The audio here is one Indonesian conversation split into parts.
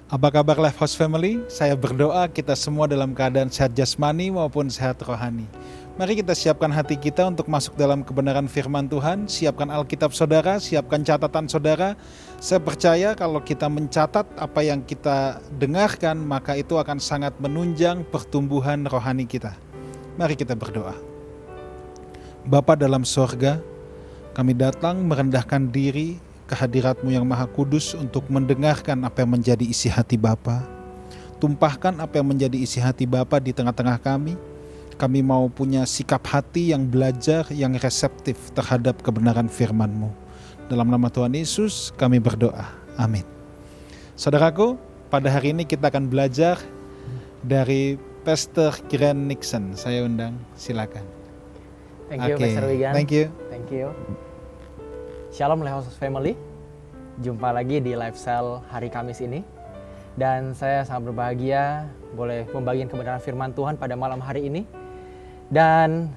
Apa kabar Lifehouse Family? Saya berdoa kita semua dalam keadaan sehat jasmani maupun sehat rohani. Mari kita siapkan hati kita untuk masuk dalam kebenaran firman Tuhan. Siapkan Alkitab saudara, siapkan catatan saudara. Saya percaya kalau kita mencatat apa yang kita dengarkan, maka itu akan sangat menunjang pertumbuhan rohani kita. Mari kita berdoa. Bapa dalam sorga, kami datang merendahkan diri kehadirat-Mu yang Maha Kudus untuk mendengarkan apa yang menjadi isi hati Bapa. Tumpahkan apa yang menjadi isi hati Bapa di tengah-tengah kami. Kami mau punya sikap hati yang belajar, yang reseptif terhadap kebenaran firman-Mu. Dalam nama Tuhan Yesus kami berdoa. Amin. Saudaraku, pada hari ini kita akan belajar dari Pastor Grant Nixon. Saya undang, silakan. Thank you, Pastor Wigan. Thank you. Thank you. Shalom Lifehouse Family. Jumpa lagi di Live Cell hari Kamis ini. Dan saya sangat berbahagia boleh membagikan kebenaran firman Tuhan pada malam hari ini. Dan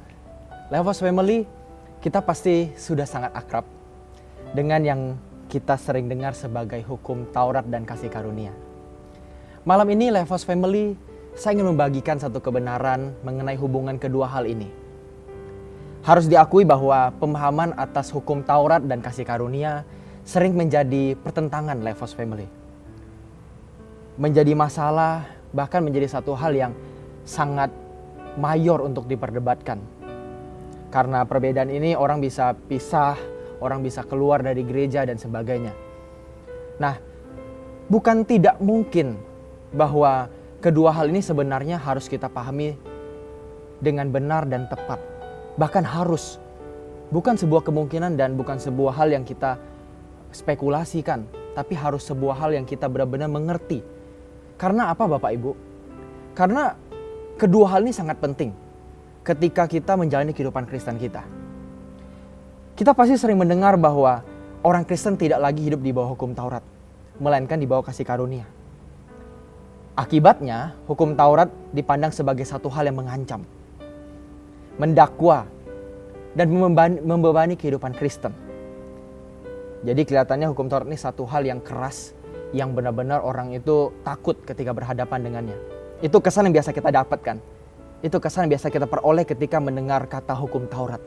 Lifehouse Family, kita pasti sudah sangat akrab dengan yang kita sering dengar sebagai hukum Taurat dan kasih karunia. Malam ini Lifehouse Family, saya ingin membagikan satu kebenaran mengenai hubungan kedua hal ini. Harus diakui bahwa pemahaman atas hukum Taurat dan kasih karunia sering menjadi pertentangan Lifehouse Family. Menjadi masalah, bahkan menjadi satu hal yang sangat mayor untuk diperdebatkan. Karena perbedaan ini orang bisa pisah, orang bisa keluar dari gereja dan sebagainya. Nah, bukan tidak mungkin bahwa kedua hal ini sebenarnya harus kita pahami dengan benar dan tepat. Bahkan harus, bukan sebuah kemungkinan dan bukan sebuah hal yang kita spekulasikan, tapi harus sebuah hal yang kita benar-benar mengerti. Karena apa Bapak Ibu? Karena kedua hal ini sangat penting ketika kita menjalani kehidupan Kristen kita. Kita pasti sering mendengar bahwa orang Kristen tidak lagi hidup di bawah hukum Taurat, melainkan di bawah kasih karunia. Akibatnya, hukum Taurat dipandang sebagai satu hal yang mengancam, mendakwa, dan membebani kehidupan Kristen. Jadi kelihatannya hukum Taurat ini satu hal yang keras, yang benar-benar orang itu takut ketika berhadapan dengannya. Itu kesan yang biasa kita dapatkan. Itu kesan yang biasa kita peroleh ketika mendengar kata hukum Taurat.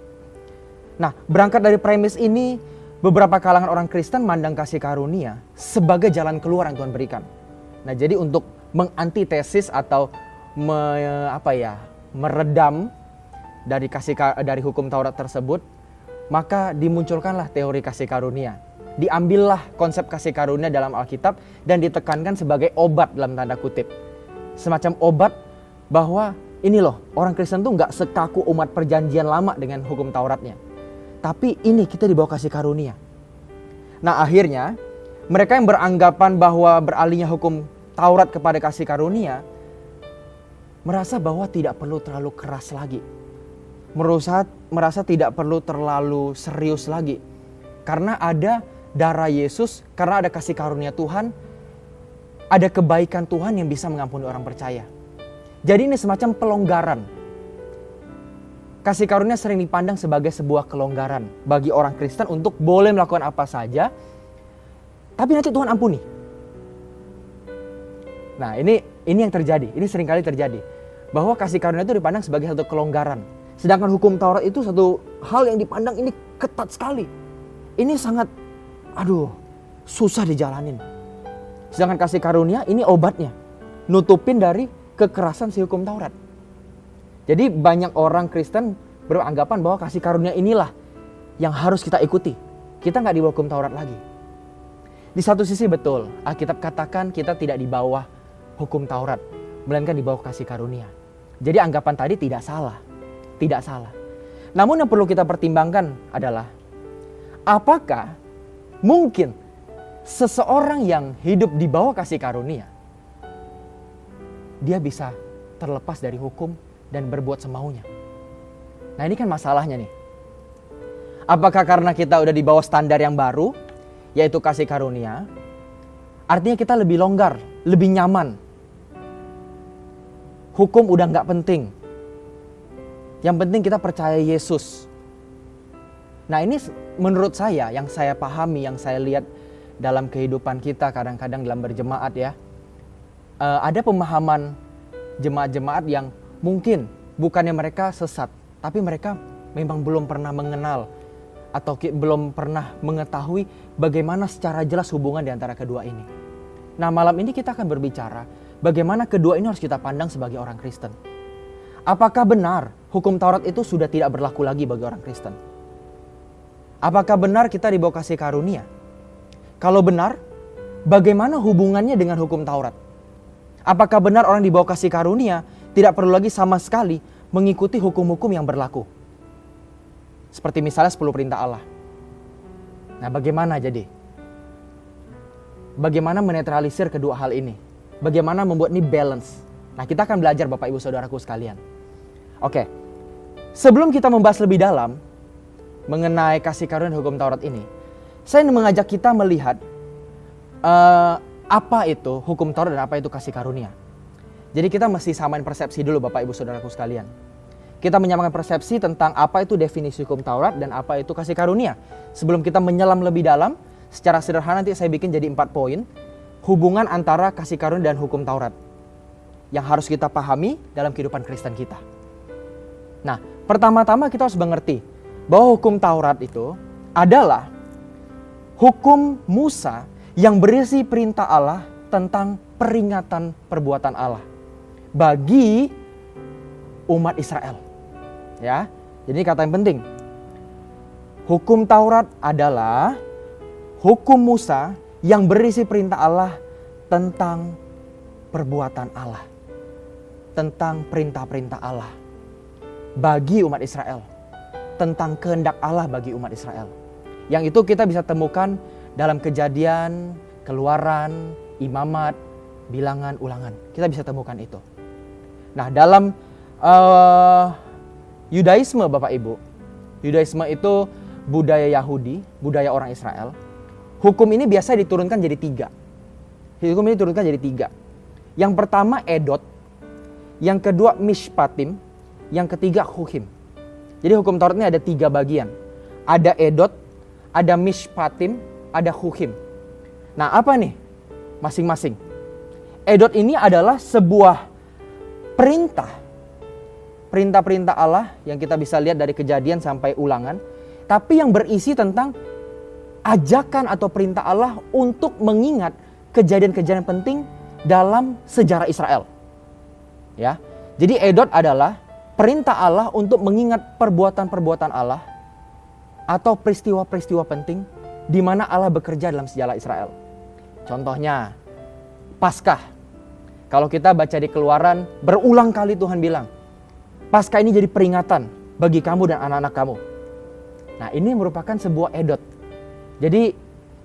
Nah, berangkat dari premis ini, beberapa kalangan orang Kristen mandang kasih karunia sebagai jalan keluar yang Tuhan berikan. Nah, jadi untuk mengantitesis atau meredam dari hukum Taurat tersebut, maka dimunculkanlah teori kasih karunia. Diambillah konsep kasih karunia dalam Alkitab dan ditekankan sebagai obat dalam tanda kutip. Semacam obat bahwa ini loh, orang Kristen tuh gak sekaku umat perjanjian lama dengan hukum Tauratnya. Tapi ini kita di bawah kasih karunia. Nah akhirnya mereka yang beranggapan bahwa beralihnya hukum Taurat kepada kasih karunia merasa bahwa tidak perlu terlalu keras lagi. Merasa tidak perlu terlalu serius lagi. Karena ada darah Yesus, karena ada kasih karunia Tuhan, ada kebaikan Tuhan yang bisa mengampuni orang percaya. Jadi ini semacam pelonggaran. Kasih karunia sering dipandang sebagai sebuah kelonggaran bagi orang Kristen untuk boleh melakukan apa saja, tapi nanti Tuhan ampuni. Nah ini yang terjadi, ini seringkali terjadi. Bahwa kasih karunia itu dipandang sebagai satu kelonggaran. Sedangkan hukum Taurat itu satu hal yang dipandang ini ketat sekali. Ini sangat, susah dijalanin. Sedangkan kasih karunia ini obatnya. Nutupin dari kekerasan si hukum Taurat. Jadi banyak orang Kristen beranggapan bahwa kasih karunia inilah yang harus kita ikuti. Kita nggak di bawah hukum Taurat lagi. Di satu sisi betul, Alkitab katakan kita tidak di bawah hukum Taurat, melainkan di bawah kasih karunia. Jadi anggapan tadi tidak salah. Tidak salah. Namun yang perlu kita pertimbangkan adalah apakah mungkin seseorang yang hidup di bawah kasih karunia dia bisa terlepas dari hukum dan berbuat semaunya? Nah ini kan masalahnya nih. Apakah karena kita udah di bawah standar yang baru, yaitu kasih karunia, artinya kita lebih longgar, lebih nyaman. Hukum udah gak penting. Yang penting kita percaya Yesus. Nah ini menurut saya, yang saya pahami, yang saya lihat dalam kehidupan kita kadang-kadang dalam berjemaat ya. ada pemahaman jemaat-jemaat yang mungkin bukannya mereka sesat, tapi mereka memang belum pernah mengenal atau belum pernah mengetahui bagaimana secara jelas hubungan di antara kedua ini. Nah, malam ini kita akan berbicara bagaimana kedua ini harus kita pandang sebagai orang Kristen. Apakah benar hukum Taurat itu sudah tidak berlaku lagi bagi orang Kristen? Apakah benar kita dibawa kasih karunia? Kalau benar, bagaimana hubungannya dengan hukum Taurat? Apakah benar orang dibawa kasih karunia tidak perlu lagi sama sekali mengikuti hukum-hukum yang berlaku? Seperti misalnya 10 perintah Allah. Nah, bagaimana jadi? Bagaimana menetralisir kedua hal ini? Bagaimana membuat ini balance? Nah, kita akan belajar Bapak Ibu Saudaraku sekalian. Oke, sebelum kita membahas lebih dalam mengenai kasih karunia hukum Taurat ini, saya ingin mengajak kita melihat apa itu hukum Taurat dan apa itu kasih karunia. Jadi kita mesti samain persepsi dulu Bapak Ibu Saudaraku sekalian. Kita menyamakan persepsi tentang apa itu definisi hukum Taurat dan apa itu kasih karunia. Sebelum kita menyelam lebih dalam, secara sederhana nanti saya bikin jadi 4 poin. Hubungan antara kasih karunia dan hukum Taurat yang harus kita pahami dalam kehidupan Kristen kita. Nah, pertama-tama kita harus mengerti bahwa hukum Taurat itu adalah hukum Musa yang berisi perintah Allah tentang peringatan perbuatan Allah bagi umat Israel. Ya, jadi kata yang penting. Hukum Taurat adalah hukum Musa yang berisi perintah Allah tentang perbuatan Allah. Tentang perintah-perintah Allah bagi umat Israel. Tentang kehendak Allah bagi umat Israel. Yang itu kita bisa temukan dalam Kejadian, Keluaran, Imamat, Bilangan, Ulangan. Kita bisa temukan itu. Nah, dalam Yudaisme Bapak Ibu, Yudaisme itu budaya Yahudi, budaya orang Israel. Hukum ini biasa diturunkan jadi 3. Hukum ini diturunkan jadi 3. Yang pertama edot, yang kedua mishpatim, yang ketiga hukim. Jadi hukum Taurat ini ada 3 bagian. Ada edot, ada mishpatim, ada hukim. Nah, apa nih masing-masing? Edot ini adalah sebuah perintah-perintah Allah yang kita bisa lihat dari Kejadian sampai Ulangan, tapi yang berisi tentang ajakan atau perintah Allah untuk mengingat kejadian-kejadian penting dalam sejarah Israel. Ya. Jadi edot adalah perintah Allah untuk mengingat perbuatan-perbuatan Allah atau peristiwa-peristiwa penting di mana Allah bekerja dalam sejarah Israel. Contohnya Paskah. Kalau kita baca di Keluaran, berulang kali Tuhan bilang, Paskah ini jadi peringatan bagi kamu dan anak-anak kamu. Nah, ini merupakan sebuah edot. Jadi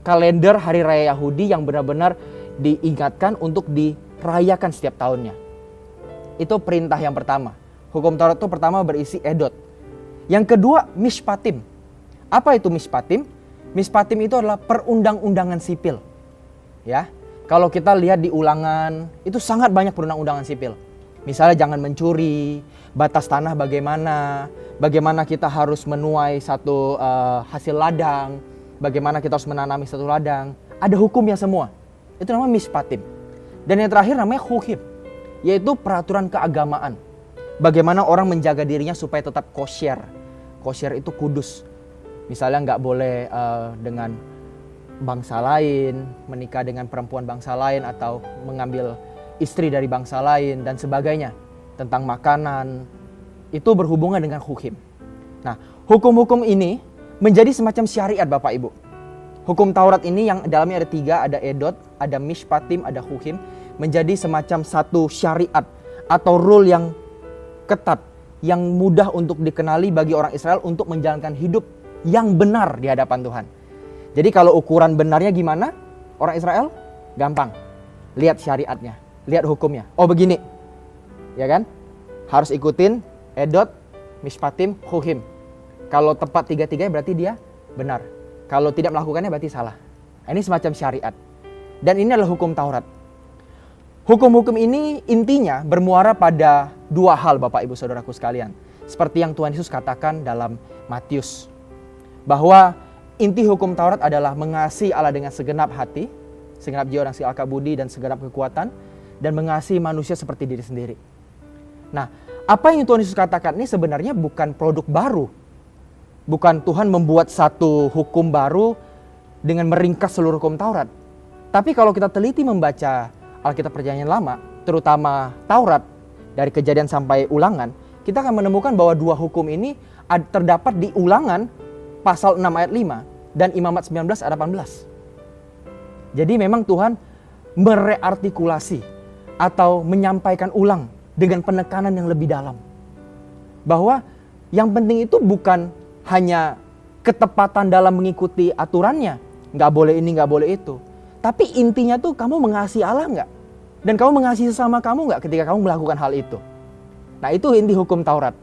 kalender hari raya Yahudi yang benar-benar diingatkan untuk dirayakan setiap tahunnya. Itu perintah yang pertama. Hukum Taurat itu pertama berisi edot. Yang kedua mishpatim. Apa itu mishpatim? Mishpatim itu adalah perundang-undangan sipil. Ya. Kalau kita lihat di Ulangan, itu sangat banyak perundang-undangan sipil. Misalnya jangan mencuri, batas tanah bagaimana kita harus menuai satu hasil ladang, bagaimana kita harus menanami satu ladang. Ada hukumnya semua. Itu namanya mishpatim. Dan yang terakhir namanya hukim, yaitu peraturan keagamaan. Bagaimana orang menjaga dirinya supaya tetap kosher. Kosher itu kudus. Misalnya nggak boleh dengan bangsa lain, menikah dengan perempuan bangsa lain atau mengambil istri dari bangsa lain dan sebagainya. Tentang makanan, itu berhubungan dengan hukum. Nah, hukum-hukum ini menjadi semacam syariat Bapak Ibu. Hukum Taurat ini yang dalamnya ada 3, ada edot, ada mishpatim, ada hukum, menjadi semacam satu syariat atau rule yang ketat, yang mudah untuk dikenali bagi orang Israel untuk menjalankan hidup yang benar di hadapan Tuhan. Jadi kalau ukuran benarnya gimana? Orang Israel? Gampang. Lihat syariatnya, lihat hukumnya. Oh begini. Ya kan? Harus ikutin edot, mishpatim, hukim. Kalau tepat 3-3 berarti dia benar. Kalau tidak melakukannya berarti salah. Ini semacam syariat. Dan ini adalah hukum Taurat. Hukum-hukum ini intinya bermuara pada 2 hal Bapak Ibu Saudaraku sekalian. Seperti yang Tuhan Yesus katakan dalam Matius. Bahwa inti hukum Taurat adalah mengasihi Allah dengan segenap hati, segenap jiwa dan segala akal budi dan segenap kekuatan, dan mengasihi manusia seperti diri sendiri. Nah, apa yang Tuhan Yesus katakan ini sebenarnya bukan produk baru. Bukan Tuhan membuat satu hukum baru dengan meringkas seluruh hukum Taurat. Tapi kalau kita teliti membaca Alkitab Perjanjian Lama, terutama Taurat, dari Kejadian sampai Ulangan, kita akan menemukan bahwa dua hukum ini terdapat di Ulangan pasal 6 ayat 5 dan Imamat 19 ayat 18. Jadi memang Tuhan mereartikulasi atau menyampaikan ulang dengan penekanan yang lebih dalam. Bahwa yang penting itu bukan hanya ketepatan dalam mengikuti aturannya. Nggak boleh ini, nggak boleh itu. Tapi intinya tuh kamu mengasihi Allah nggak? Dan kamu mengasihi sesama kamu nggak ketika kamu melakukan hal itu? Nah, itu inti hukum Taurat.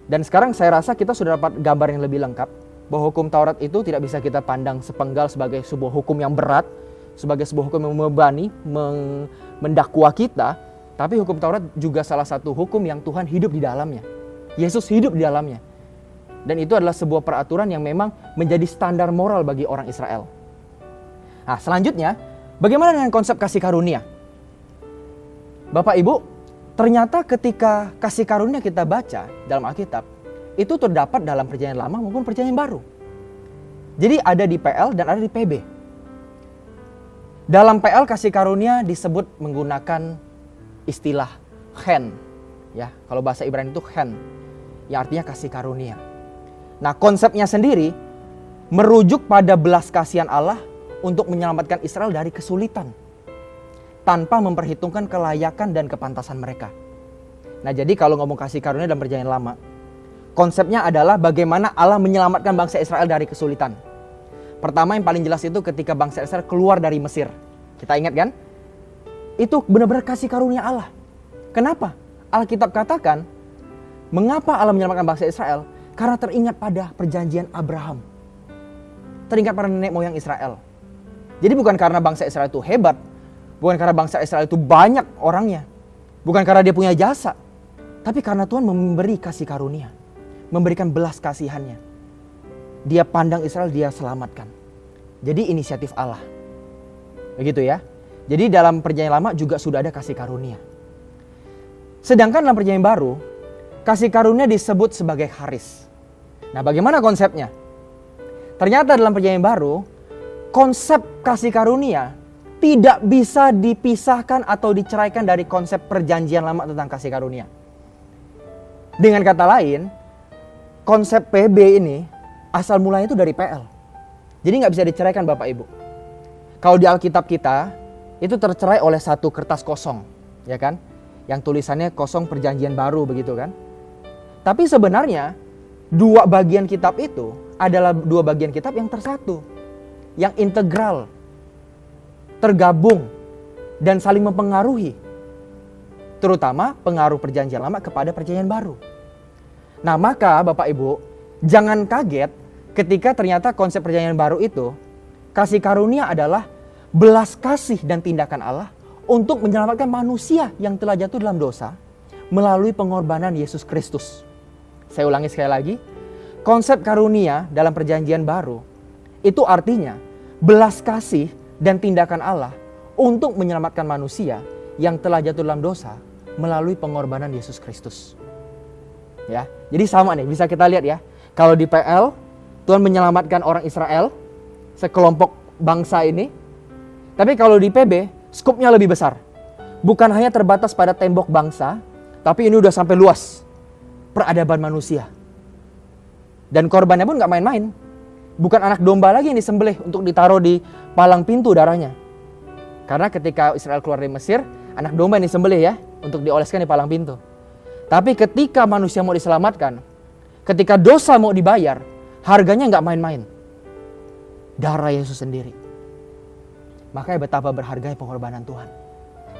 Dan sekarang saya rasa kita sudah dapat gambar yang lebih lengkap. Bahwa hukum Taurat itu tidak bisa kita pandang sepenggal sebagai sebuah hukum yang berat. Sebagai sebuah hukum yang membebani, mendakwa kita. Tapi hukum Taurat juga salah satu hukum yang Tuhan hidup di dalamnya. Yesus hidup di dalamnya. Dan itu adalah sebuah peraturan yang memang menjadi standar moral bagi orang Israel. Nah, selanjutnya, bagaimana dengan konsep kasih karunia? Bapak Ibu, ternyata ketika kasih karunia kita baca dalam Alkitab, itu terdapat dalam Perjanjian Lama maupun Perjanjian Baru. Jadi ada di PL dan ada di PB. Dalam PL kasih karunia disebut menggunakan istilah chen. Ya, kalau bahasa Ibrani itu chen, yang artinya kasih karunia. Nah, konsepnya sendiri merujuk pada belas kasihan Allah untuk menyelamatkan Israel dari kesulitan tanpa memperhitungkan kelayakan dan kepantasan mereka. Nah, jadi kalau ngomong kasih karunia dalam Perjanjian Lama, konsepnya adalah bagaimana Allah menyelamatkan bangsa Israel dari kesulitan. Pertama yang paling jelas itu ketika bangsa Israel keluar dari Mesir. Kita ingat kan? Itu benar-benar kasih karunia Allah. Kenapa? Alkitab katakan, mengapa Allah menyelamatkan bangsa Israel? Karena teringat pada perjanjian Abraham. Teringat pada nenek moyang Israel. Jadi bukan karena bangsa Israel itu hebat. Bukan karena bangsa Israel itu banyak orangnya. Bukan karena dia punya jasa. Tapi karena Tuhan memberi kasih karunia. Memberikan belas kasihannya. Dia pandang Israel, dia selamatkan. Jadi inisiatif Allah. Begitu ya. Jadi dalam Perjanjian Lama juga sudah ada kasih karunia. Sedangkan dalam Perjanjian Baru, kasih karunia disebut sebagai charis. Nah, bagaimana konsepnya? Ternyata dalam Perjanjian Baru, konsep kasih karunia tidak bisa dipisahkan atau diceraikan dari konsep Perjanjian Lama tentang kasih karunia. Dengan kata lain, konsep PB ini asal mulanya itu dari PL. Jadi nggak bisa diceraikan Bapak Ibu. Kalau di Alkitab kita, itu tercerai oleh satu kertas kosong, ya kan? Yang tulisannya kosong Perjanjian Baru begitu kan? Tapi sebenarnya dua bagian kitab itu adalah dua bagian kitab yang tersatu, yang integral, tergabung dan saling mempengaruhi. Terutama pengaruh Perjanjian Lama kepada Perjanjian Baru. Nah, maka Bapak Ibu, jangan kaget ketika ternyata konsep Perjanjian Baru itu kasih karunia adalah belas kasih dan tindakan Allah untuk menyelamatkan manusia yang telah jatuh dalam dosa melalui pengorbanan Yesus Kristus. Saya ulangi sekali lagi, konsep karunia dalam Perjanjian Baru itu artinya belas kasih dan tindakan Allah untuk menyelamatkan manusia yang telah jatuh dalam dosa melalui pengorbanan Yesus Kristus. Ya, jadi sama nih, bisa kita lihat ya. Kalau di PL, Tuhan menyelamatkan orang Israel, sekelompok bangsa ini. Tapi kalau di PB, skupnya lebih besar. Bukan hanya terbatas pada tembok bangsa, tapi ini udah sampai luas. Peradaban manusia. Dan korbannya pun gak main-main. Bukan anak domba lagi yang disembelih untuk ditaruh di palang pintu darahnya. Karena ketika Israel keluar dari Mesir, anak domba yang disembelih ya, untuk dioleskan di palang pintu. Tapi ketika manusia mau diselamatkan, ketika dosa mau dibayar, harganya gak main-main. Darah Yesus sendiri. Makanya betapa berharganya pengorbanan Tuhan.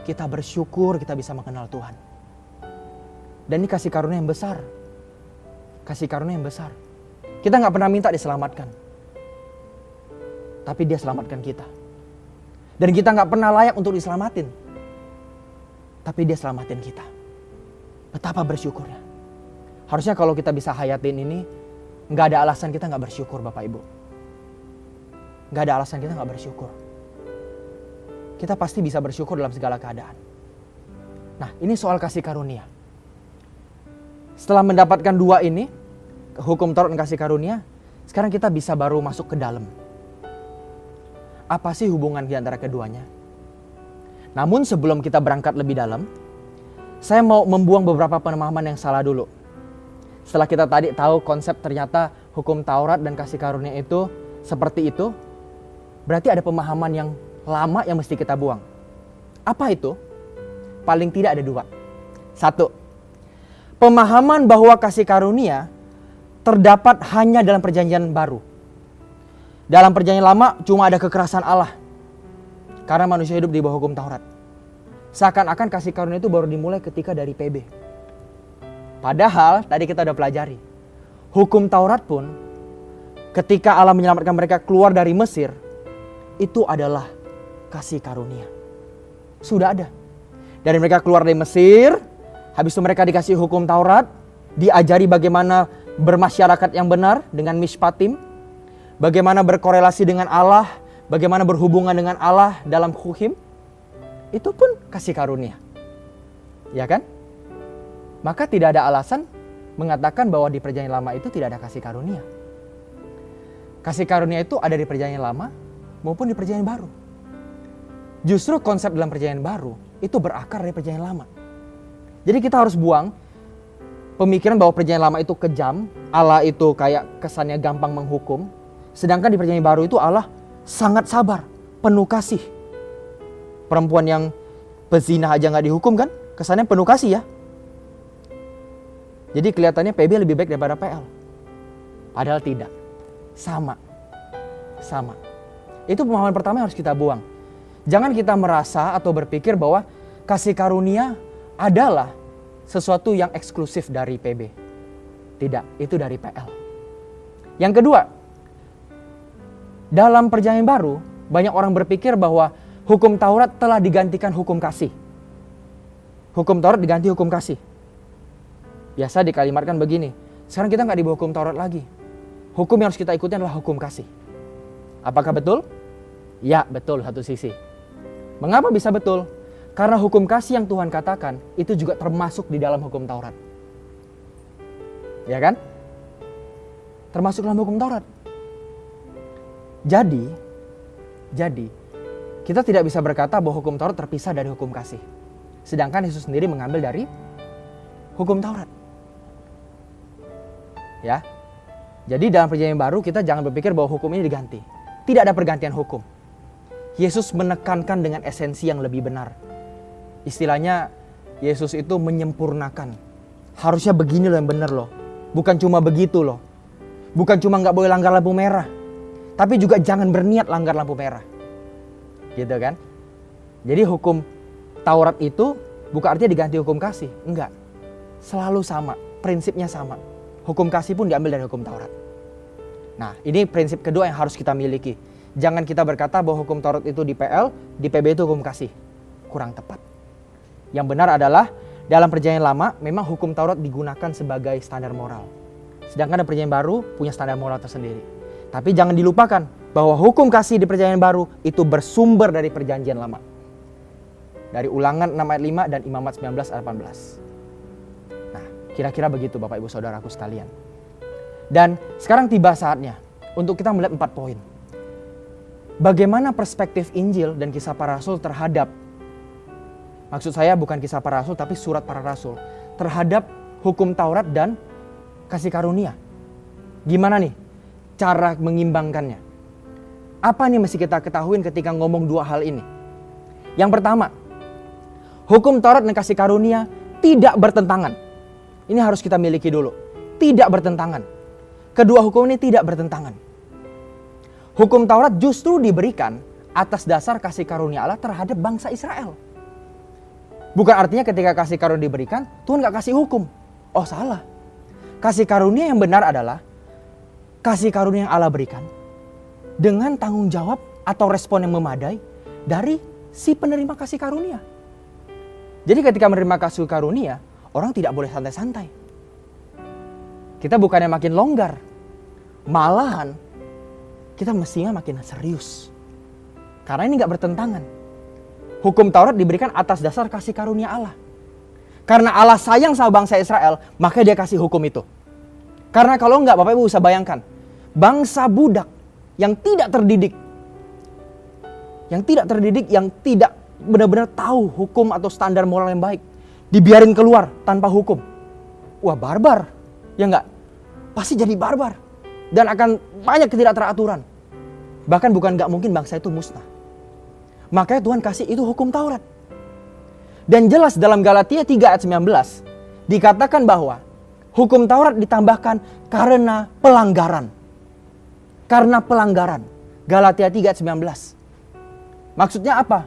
Kita bersyukur kita bisa mengenal Tuhan. Dan ini kasih karunia yang besar. Kasih karunia yang besar. Kita gak pernah minta diselamatkan. Tapi dia selamatkan kita. Dan kita gak pernah layak untuk diselamatin. Tapi dia selamatin kita. Betapa bersyukurnya. Harusnya kalau kita bisa hayatin ini, gak ada alasan kita gak bersyukur Bapak Ibu. Gak ada alasan kita gak bersyukur. kita pasti bisa bersyukur dalam segala keadaan. Nah, ini soal kasih karunia. Setelah mendapatkan dua ini, hukum Taurat dan kasih karunia, sekarang kita bisa baru masuk ke dalam. Apa sih hubungan di antara keduanya? Namun sebelum kita berangkat lebih dalam, saya mau membuang beberapa pemahaman yang salah dulu. Setelah kita tadi tahu konsep ternyata hukum Taurat dan kasih karunia itu seperti itu, berarti ada pemahaman yang lama yang mesti kita buang. Apa itu? Paling tidak ada dua. Satu, pemahaman bahwa kasih karunia terdapat hanya dalam perjanjian baru. Dalam perjanjian lama cuma ada kekerasan Allah. Karena manusia hidup di bawah hukum Taurat. Seakan-akan kasih karunia itu baru dimulai ketika dari PB. Padahal tadi kita udah pelajari. Hukum Taurat pun ketika Allah menyelamatkan mereka keluar dari Mesir, itu adalah kasih karunia. Sudah ada. Dari mereka keluar dari Mesir, habis itu mereka dikasih hukum Taurat, diajari bagaimana bermasyarakat yang benar dengan mishpatim, bagaimana berkorelasi dengan Allah, bagaimana berhubungan dengan Allah dalam hukim. Itu pun kasih karunia. Ya kan? Maka tidak ada alasan mengatakan bahwa di perjanjian lama itu tidak ada kasih karunia. Kasih karunia itu ada di perjanjian lama maupun di perjanjian baru. Justru konsep dalam perjanjian baru itu berakar dari perjanjian lama. Jadi kita harus buang pemikiran bahwa perjanjian lama itu kejam, Allah itu kayak kesannya gampang menghukum. Sedangkan di perjanjian baru itu Allah sangat sabar, penuh kasih. Perempuan yang pezina aja gak dihukum kan, kesannya penuh kasih ya. Jadi kelihatannya PB lebih baik daripada PL. Padahal tidak. Sama. Itu pemahaman pertama yang harus kita buang. Jangan kita merasa atau berpikir bahwa kasih karunia adalah sesuatu yang eksklusif dari PB. Tidak, itu dari PL. Yang kedua, dalam perjanjian baru, banyak orang berpikir bahwa hukum Taurat telah digantikan hukum kasih. Hukum Taurat diganti hukum kasih. Biasa dikalimatkan begini, sekarang kita nggak di bawah hukum Taurat lagi. Hukum yang harus kita ikuti adalah hukum kasih. Apakah betul? Ya, betul satu sisi. Mengapa bisa betul? Karena hukum kasih yang Tuhan katakan itu juga termasuk di dalam hukum Taurat. Ya kan? Termasuk dalam hukum Taurat. Jadi kita tidak bisa berkata bahwa hukum Taurat terpisah dari hukum kasih. Sedangkan Yesus sendiri mengambil dari hukum Taurat. Ya. Jadi dalam perjanjian baru kita jangan berpikir bahwa hukum ini diganti. Tidak ada pergantian hukum. Yesus menekankan dengan esensi yang lebih benar. Istilahnya Yesus itu menyempurnakan. Harusnya begini loh yang benar loh. Bukan cuma begitu loh. Bukan cuma gak boleh langgar lampu merah. Tapi juga jangan berniat langgar lampu merah. Gitu kan. Jadi hukum Taurat itu bukan artinya diganti hukum kasih. Enggak. Selalu sama. Prinsipnya sama. Hukum kasih pun diambil dari hukum Taurat. Nah, ini prinsip kedua yang harus kita miliki. Jangan kita berkata bahwa hukum Taurat itu di PL, di PB itu hukum kasih. Kurang tepat. Yang benar adalah dalam perjanjian lama memang hukum Taurat digunakan sebagai standar moral. Sedangkan dalam perjanjian baru punya standar moral tersendiri. Tapi jangan dilupakan bahwa hukum kasih di perjanjian baru itu bersumber dari perjanjian lama. Dari Ulangan 6 ayat 5 dan Imamat 19 ayat 18. Nah, kira-kira begitu Bapak Ibu Saudaraku sekalian. Dan sekarang tiba saatnya untuk kita melihat 4 poin. Bagaimana perspektif Injil dan kisah para rasul terhadap, maksud saya bukan kisah para rasul tapi surat para rasul, terhadap hukum Taurat dan kasih karunia. Gimana nih cara mengimbangkannya? Apa nih mesti kita ketahuin ketika ngomong dua hal ini? Yang pertama, hukum Taurat dan kasih karunia tidak bertentangan. Ini harus kita miliki dulu. Tidak bertentangan. Kedua hukum ini tidak bertentangan. Hukum Taurat justru diberikan atas dasar kasih karunia Allah terhadap bangsa Israel. Bukan artinya ketika kasih karunia diberikan, Tuhan gak kasih hukum. Oh salah. Kasih karunia yang benar adalah kasih karunia yang Allah berikan dengan tanggung jawab atau respon yang memadai dari si penerima kasih karunia. Jadi ketika menerima kasih karunia, orang tidak boleh santai-santai. Kita bukannya makin longgar, malahan kita mestinya makin serius. Karena ini gak bertentangan. Hukum Taurat diberikan atas dasar kasih karunia Allah. Karena Allah sayang sama bangsa Israel, maka dia kasih hukum itu. Karena kalau enggak, Bapak Ibu bisa bayangkan, bangsa budak yang tidak terdidik, yang tidak benar-benar tahu hukum atau standar moral yang baik, dibiarin keluar tanpa hukum. Wah, barbar. Ya enggak? Pasti jadi barbar. Dan akan banyak ketidakteraturan. Bahkan bukan enggak mungkin bangsa itu musnah. Makanya Tuhan kasih itu hukum Taurat. Dan jelas dalam Galatia 3 ayat 19 dikatakan bahwa hukum Taurat ditambahkan karena pelanggaran. Karena pelanggaran. Galatia 3 ayat 19. Maksudnya apa?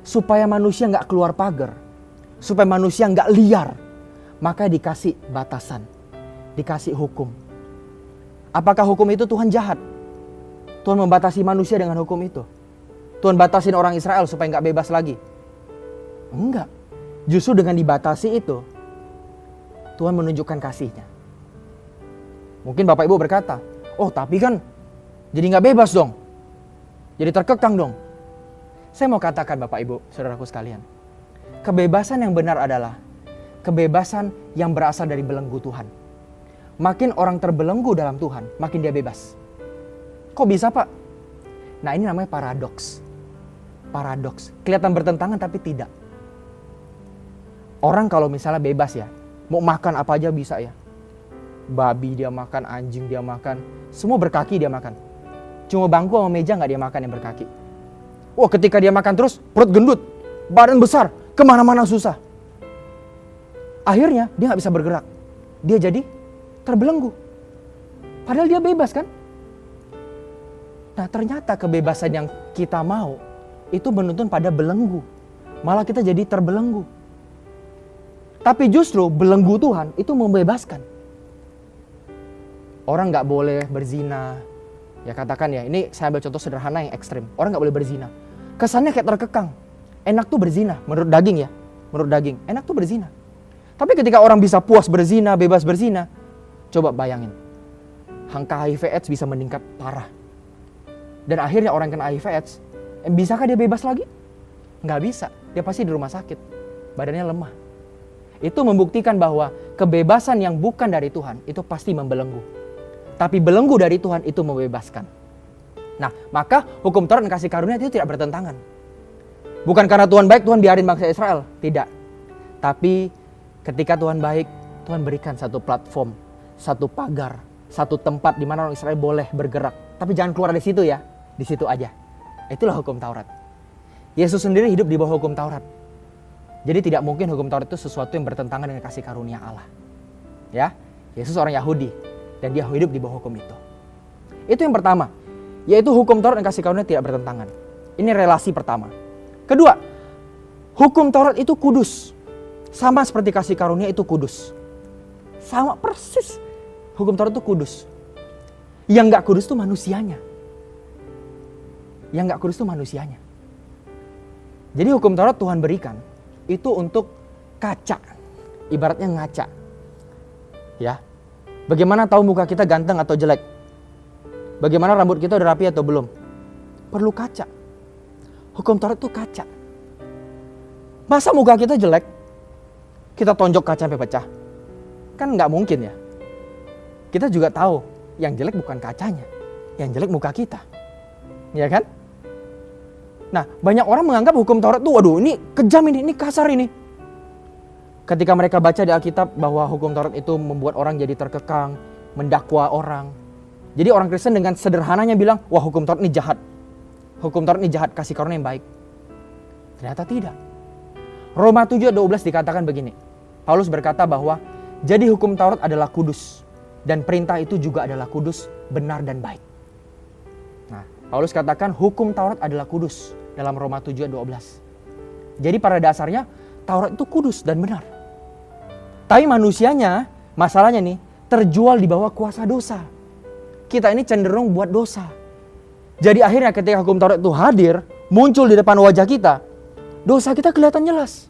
Supaya manusia nggak keluar pagar. Supaya manusia nggak liar. Maka dikasih batasan. Dikasih hukum. Apakah hukum itu Tuhan jahat? Tuhan membatasi manusia dengan hukum itu. Tuhan batasin orang Israel supaya nggak bebas lagi. Enggak. Justru dengan dibatasi itu, Tuhan menunjukkan kasih-Nya. Mungkin Bapak Ibu berkata, oh tapi kan jadi nggak bebas dong. Jadi terkekang dong. Saya mau katakan Bapak Ibu, saudaraku sekalian. Kebebasan yang benar adalah kebebasan yang berasal dari belenggu Tuhan. Makin orang terbelenggu dalam Tuhan, makin dia bebas. Kok bisa Pak? Nah ini namanya paradoks. Paradoks. Kelihatan bertentangan tapi tidak. Orang kalau misalnya bebas ya, mau makan apa aja bisa ya. Babi dia makan, anjing dia makan, semua berkaki dia makan. Cuma bangku sama meja gak dia makan yang berkaki. Wah ketika dia makan terus, perut gendut, badan besar, kemana-mana susah. Akhirnya dia gak bisa bergerak. Dia jadi terbelenggu. Padahal dia bebas kan? Nah ternyata kebebasan yang kita mau, itu menuntun pada belenggu. Malah kita jadi terbelenggu. Tapi justru belenggu Tuhan itu membebaskan. Orang gak boleh berzina. Ya katakan ya, ini saya ambil contoh sederhana yang ekstrim. Orang gak boleh berzina. Kesannya kayak terkekang. Enak tuh berzina, menurut daging ya. Menurut daging, enak tuh berzina. Tapi ketika orang bisa puas berzina, bebas berzina, coba bayangin. Angka HIV/AIDS bisa meningkat parah. Dan akhirnya orang kena HIV/AIDS, bisakah dia bebas lagi? Nggak bisa, dia pasti di rumah sakit. Badannya lemah. Itu membuktikan bahwa kebebasan yang bukan dari Tuhan itu pasti membelenggu. Tapi belenggu dari Tuhan itu membebaskan. Nah, maka hukum Taurat dan kasih karunia itu tidak bertentangan. Bukan karena Tuhan baik, Tuhan biarin bangsa Israel. Tidak. Tapi ketika Tuhan baik, Tuhan berikan satu platform, satu pagar, satu tempat di mana orang Israel boleh bergerak. Tapi jangan keluar dari situ ya. Di situ aja. Itulah hukum Taurat. Yesus sendiri hidup di bawah hukum Taurat. Jadi tidak mungkin hukum Taurat itu sesuatu yang bertentangan dengan kasih karunia Allah. Ya, Yesus orang Yahudi dan dia hidup di bawah hukum itu. Itu yang pertama, yaitu hukum Taurat dan kasih karunia tidak bertentangan. Ini relasi pertama. Kedua, hukum Taurat itu kudus. Sama seperti kasih karunia itu kudus. Sama persis. Hukum Taurat itu kudus. Yang gak kudus itu manusianya. Yang gak kudus itu manusianya. Jadi hukum Taurat Tuhan berikan itu untuk kaca. Ibaratnya ngaca. Ya. Bagaimana tahu muka kita ganteng atau jelek? Bagaimana rambut kita udah rapi atau belum? Perlu kaca. Hukum Taurat itu kaca. Masa muka kita jelek, kita tonjok kaca sampai pecah? Kan nggak mungkin ya. Kita juga tahu yang jelek bukan kacanya, yang jelek muka kita. Ya kan? Nah, banyak orang menganggap hukum Taurat tuh, waduh ini kejam ini kasar ini. Ketika mereka baca di Alkitab bahwa hukum Taurat itu membuat orang jadi terkekang, mendakwa orang. Jadi orang Kristen dengan sederhananya bilang, wah hukum Taurat ini jahat. Hukum Taurat ini jahat, kasih karunia yang baik. Ternyata tidak. Roma 7:12 dikatakan begini. Paulus berkata bahwa jadi hukum Taurat adalah kudus. Dan perintah itu juga adalah kudus, benar dan baik. Nah, Paulus katakan hukum Taurat adalah kudus dalam Roma 7:12. Jadi pada dasarnya Taurat itu kudus dan benar. Tapi manusianya, masalahnya nih, terjual di bawah kuasa dosa. Kita ini cenderung buat dosa. Jadi akhirnya ketika hukum Taurat itu hadir, muncul di depan wajah kita, dosa kita kelihatan jelas.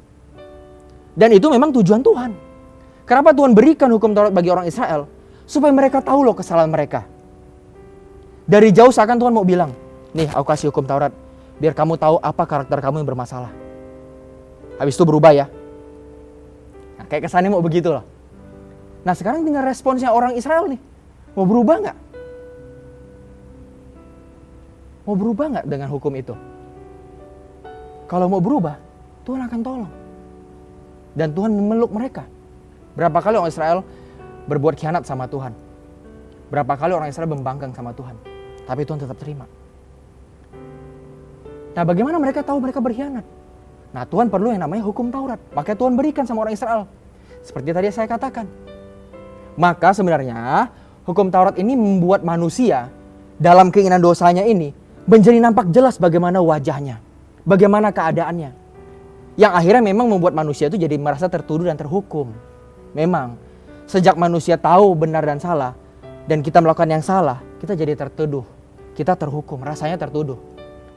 Dan itu memang tujuan Tuhan. Kenapa Tuhan berikan hukum Taurat bagi orang Israel? Supaya mereka tahu loh kesalahan mereka. Dari jauh seakan Tuhan mau bilang, nih aku kasih hukum Taurat. biar kamu tahu apa karakter kamu yang bermasalah. Habis itu berubah ya. Nah, kayak kesannya mau begitu loh. Nah sekarang tinggal responsnya orang Israel nih. Mau berubah nggak? Mau berubah nggak dengan hukum itu? Kalau mau berubah, Tuhan akan tolong. Dan Tuhan memeluk mereka. Berapa kali orang Israel berbuat khianat sama Tuhan? Berapa kali orang Israel membangkang sama Tuhan? Tapi Tuhan tetap terima. Nah bagaimana mereka tahu mereka berkhianat? Nah Tuhan perlu yang namanya hukum Taurat. Makanya Tuhan berikan sama orang Israel. Seperti tadi saya katakan. Maka sebenarnya hukum Taurat ini membuat manusia dalam keinginan dosanya ini menjadi nampak jelas bagaimana wajahnya. Bagaimana keadaannya. Yang akhirnya memang membuat manusia itu jadi merasa tertuduh dan terhukum. Memang sejak manusia tahu benar dan salah dan kita melakukan yang salah, kita jadi tertuduh. Kita terhukum, rasanya tertuduh.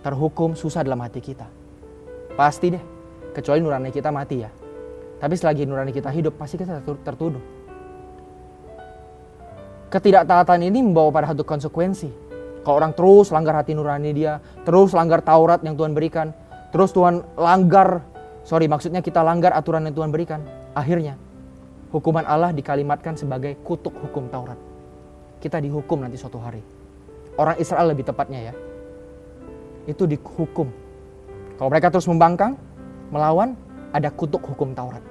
Terhukum susah dalam hati kita. Pasti deh, kecuali nurani kita mati ya. Tapi selagi nurani kita hidup, pasti kita tertuduh. Ketidaktaatan ini membawa pada satu konsekuensi. Kalau orang terus langgar hati nurani dia, terus langgar Taurat yang Tuhan berikan, terus kita langgar aturan yang Tuhan berikan. Akhirnya, hukuman Allah dikalimatkan sebagai kutuk hukum Taurat. Kita dihukum nanti suatu hari. Orang Israel lebih tepatnya ya. Itu dihukum. Kalau mereka terus membangkang, melawan, ada kutuk hukum Taurat.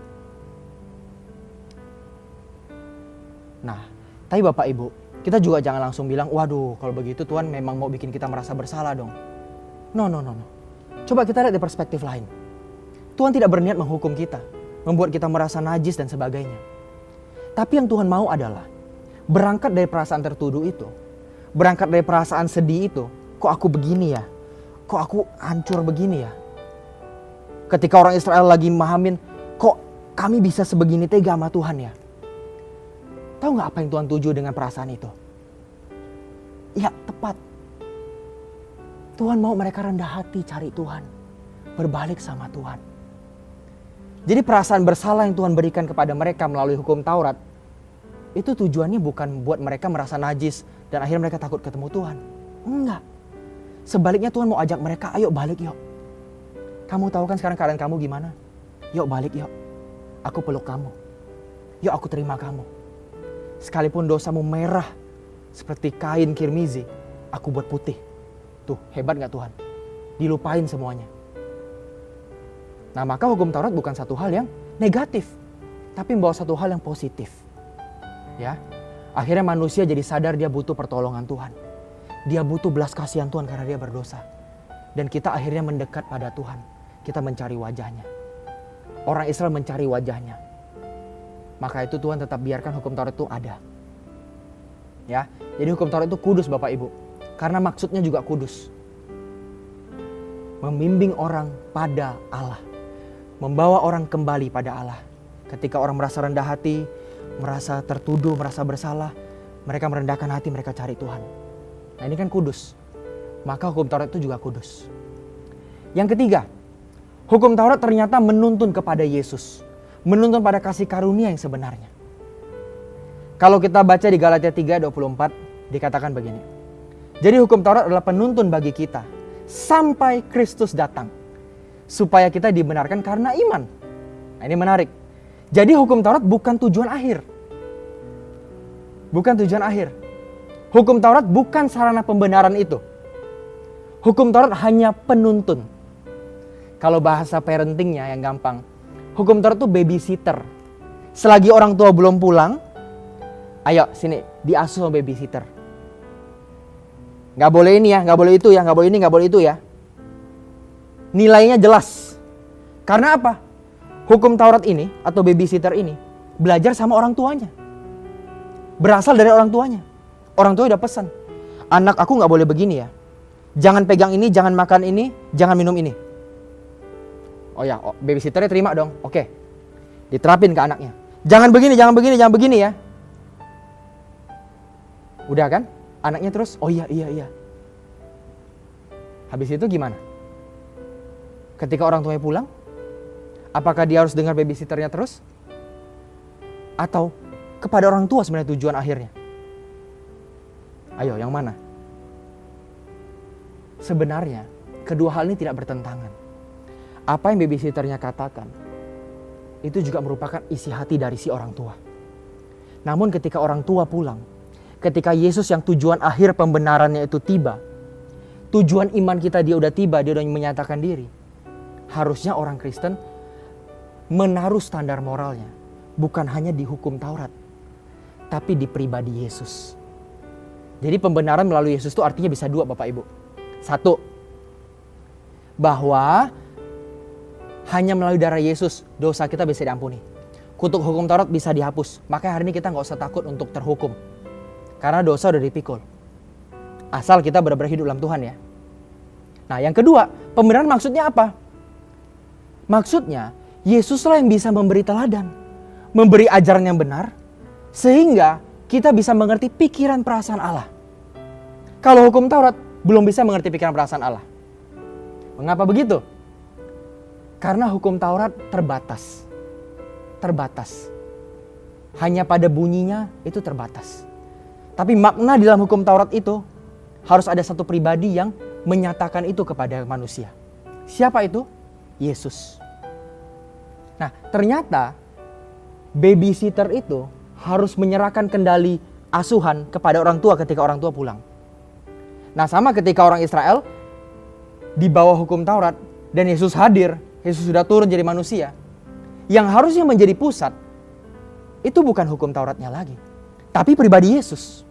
Nah, tapi Bapak Ibu, kita juga jangan langsung bilang, waduh kalau begitu Tuhan memang mau bikin kita merasa bersalah dong. No. Coba kita lihat dari perspektif lain. Tuhan tidak berniat menghukum kita, membuat kita merasa najis dan sebagainya. Tapi yang Tuhan mau adalah, berangkat dari perasaan tertuduh itu, berangkat dari perasaan sedih itu, kok aku begini ya? Kok aku hancur begini ya? Ketika orang Israel lagi memahamin, kok kami bisa sebegini tega sama Tuhan ya? Tahu gak apa yang Tuhan tuju dengan perasaan itu? Ya tepat. Tuhan mau mereka rendah hati cari Tuhan. Berbalik sama Tuhan. Jadi perasaan bersalah yang Tuhan berikan kepada mereka melalui hukum Taurat, itu tujuannya bukan buat mereka merasa najis dan akhirnya mereka takut ketemu Tuhan. Enggak. Sebaliknya Tuhan mau ajak mereka, ayo balik yuk. Kamu tahu kan sekarang keadaan kamu gimana? Yuk balik yuk. Aku peluk kamu. Yuk aku terima kamu. Sekalipun dosamu merah seperti kain kirmizi, aku buat putih. Tuh hebat gak Tuhan? Dilupain semuanya. Nah maka hukum Taurat bukan satu hal yang negatif, tapi membawa satu hal yang positif. Ya, akhirnya manusia jadi sadar dia butuh pertolongan Tuhan. Dia butuh belas kasihan Tuhan karena dia berdosa. Dan kita akhirnya mendekat pada Tuhan. Kita mencari wajahnya. Orang Israel mencari wajahnya. Maka itu Tuhan tetap biarkan hukum Taurat itu ada. Ya, jadi hukum Taurat itu kudus Bapak Ibu. Karena maksudnya juga kudus. Membimbing orang pada Allah. Membawa orang kembali pada Allah. Ketika orang merasa rendah hati, merasa tertuduh, merasa bersalah, mereka merendahkan hati, mereka cari Tuhan. Nah ini kan kudus. Maka hukum Taurat itu juga kudus. Yang ketiga, hukum Taurat ternyata menuntun kepada Yesus. Menuntun pada kasih karunia yang sebenarnya. Kalau kita baca di Galatia 3:24 dikatakan begini. Jadi hukum Taurat adalah penuntun bagi kita sampai Kristus datang. Supaya kita dibenarkan karena iman. Nah ini menarik. Jadi hukum Taurat bukan tujuan akhir. Bukan tujuan akhir. Hukum Taurat bukan sarana pembenaran itu. Hukum Taurat hanya penuntun. Kalau bahasa parentingnya yang gampang. Hukum Taurat itu babysitter. Selagi orang tua belum pulang, ayo sini diasuh sama babysitter. Gak boleh ini ya, gak boleh itu ya, gak boleh ini, gak boleh itu ya. Nilainya jelas. Karena apa? Hukum Taurat ini atau babysitter ini belajar sama orang tuanya. Berasal dari orang tuanya. Orang tua udah pesan, anak aku gak boleh begini ya. Jangan pegang ini, jangan makan ini, jangan minum ini. Oh ya, babysitternya terima dong. Oke, diterapin ke anaknya. Jangan begini, jangan begini, jangan begini ya. Udah kan? Anaknya terus, oh iya. Habis itu gimana? Ketika orang tuanya pulang, apakah dia harus dengar babysitternya terus? Atau kepada orang tua sebenarnya tujuan akhirnya? Ayo, yang mana? Sebenarnya kedua hal ini tidak bertentangan. Apa yang babysitternya katakan, itu juga merupakan isi hati dari si orang tua. Namun ketika orang tua pulang, ketika Yesus yang tujuan akhir pembenarannya itu tiba, tujuan iman kita dia udah tiba, dia udah menyatakan diri. Harusnya orang Kristen menaruh standar moralnya, bukan hanya di hukum Taurat, tapi di pribadi Yesus. Jadi pembenaran melalui Yesus itu artinya bisa dua Bapak Ibu. Satu, bahwa hanya melalui darah Yesus dosa kita bisa diampuni. Kutuk hukum Taurat bisa dihapus. Makanya hari ini kita gak usah takut untuk terhukum. Karena dosa udah dipikul. Asal kita benar-benar hidup dalam Tuhan ya. Nah yang kedua, pembenaran maksudnya apa? Maksudnya Yesuslah yang bisa memberi teladan. Memberi ajaran yang benar. Sehingga kita bisa mengerti pikiran perasaan Allah. Kalau hukum Taurat belum bisa mengerti pikiran perasaan Allah. Mengapa begitu? Karena hukum Taurat terbatas. Terbatas. Hanya pada bunyinya itu terbatas. Tapi makna di dalam hukum Taurat itu harus ada satu pribadi yang menyatakan itu kepada manusia. Siapa itu? Yesus. Nah, ternyata babysitter itu harus menyerahkan kendali asuhan kepada orang tua ketika orang tua pulang. Nah, sama ketika orang Israel di bawah hukum Taurat dan Yesus hadir, Yesus sudah turun jadi manusia. Yang harusnya menjadi pusat itu bukan hukum Tauratnya lagi, tapi pribadi Yesus.